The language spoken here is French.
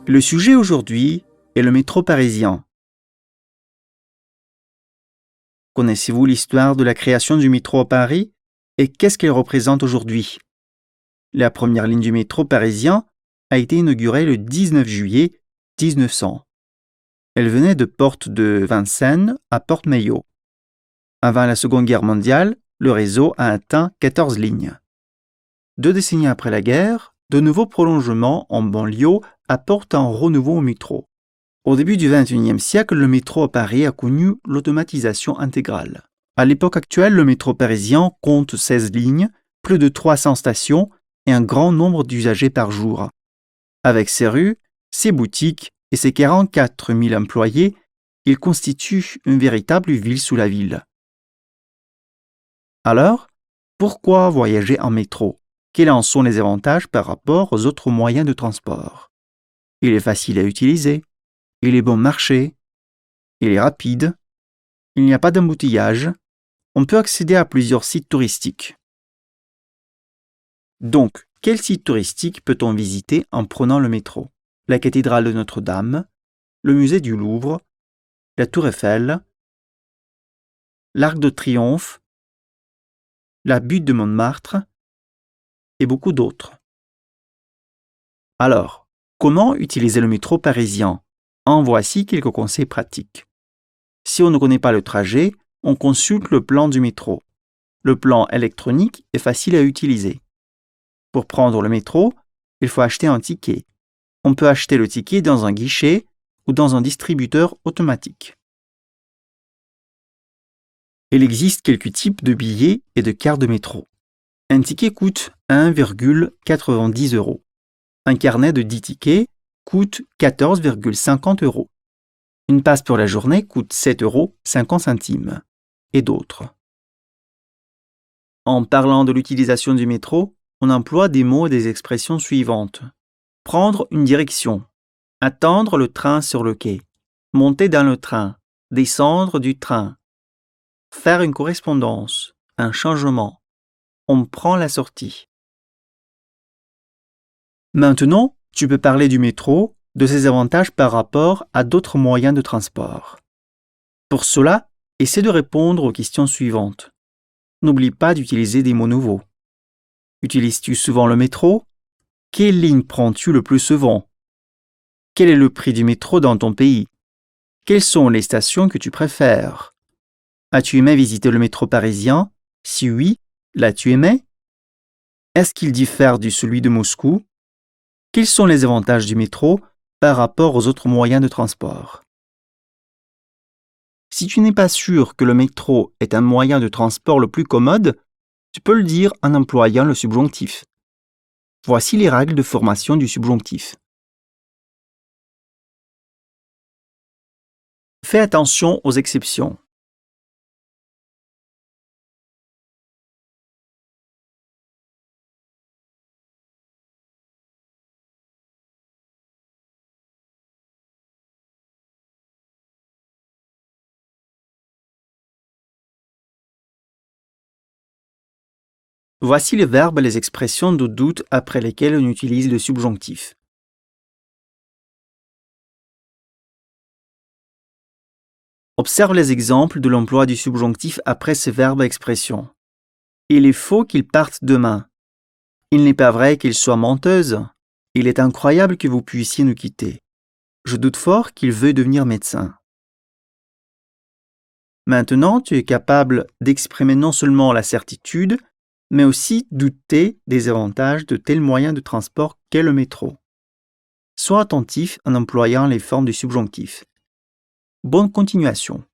Le sujet aujourd'hui est le métro parisien. Connaissez-vous l'histoire de la création du métro à Paris et qu'est-ce qu'elle représente aujourd'hui? La première ligne du métro parisien a été inaugurée le 19 juillet 1900. Elle venait de Porte de Vincennes à Porte-Maillot. Avant la Seconde Guerre mondiale, le réseau a atteint 14 lignes. 2 décennies après la guerre, de nouveaux prolongements en banlieue apportent un renouveau au métro. Au début du XXIe siècle, le métro à Paris a connu l'automatisation intégrale. À l'époque actuelle, le métro parisien compte 16 lignes, plus de 300 stations et un grand nombre d'usagers par jour. Avec ses rues, ses boutiques et ses 44 000 employés, il constitue une véritable ville sous la ville. Alors, pourquoi voyager en métro? Quels en sont les avantages par rapport aux autres moyens de transport? Il est facile à utiliser, il est bon marché, il est rapide, il n'y a pas d'embouteillage, on peut accéder à plusieurs sites touristiques. Donc, quel site touristique peut-on visiter en prenant le métro? La cathédrale de Notre-Dame, le musée du Louvre, la Tour Eiffel, l'Arc de Triomphe, la butte de Montmartre et beaucoup d'autres. Alors, comment utiliser le métro parisien? En voici quelques conseils pratiques. Si on ne connaît pas le trajet, on consulte le plan du métro. Le plan électronique est facile à utiliser. Pour prendre le métro, il faut acheter un ticket. On peut acheter le ticket dans un guichet ou dans un distributeur automatique. Il existe quelques types de billets et de cartes de métro. Un ticket coûte 1,90 €. Un carnet de 10 tickets coûte 14,50 €. Une passe pour la journée coûte 7,50 € et d'autres. En parlant de l'utilisation du métro, on emploie des mots et des expressions suivantes. Prendre une direction, attendre le train sur le quai, monter dans le train, descendre du train, faire une correspondance, un changement, on prend la sortie. Maintenant, tu peux parler du métro, de ses avantages par rapport à d'autres moyens de transport. Pour cela, essaie de répondre aux questions suivantes. N'oublie pas d'utiliser des mots nouveaux. Utilises-tu souvent le métro? Quelle ligne prends-tu le plus souvent? Quel est le prix du métro dans ton pays? Quelles sont les stations que tu préfères? As-tu aimé visiter le métro parisien? Si oui, l'as-tu aimé? Est-ce qu'il diffère de celui de Moscou? Quels sont les avantages du métro par rapport aux autres moyens de transport? Si tu n'es pas sûr que le métro est un moyen de transport le plus commode, tu peux le dire en employant le subjonctif. Voici les règles de formation du subjonctif. Fais attention aux exceptions. Voici les verbes et les expressions de doute après lesquelles on utilise le subjonctif. Observe les exemples de l'emploi du subjonctif après ces verbes et expressions. Il est faux qu'il parte demain. Il n'est pas vrai qu'il soit menteuse. Il est incroyable que vous puissiez nous quitter. Je doute fort qu'il veuille devenir médecin. Maintenant, tu es capable d'exprimer non seulement la certitude, mais aussi douter des avantages de tel moyen de transport qu'est le métro. Sois attentif en employant les formes du subjonctif. Bonne continuation.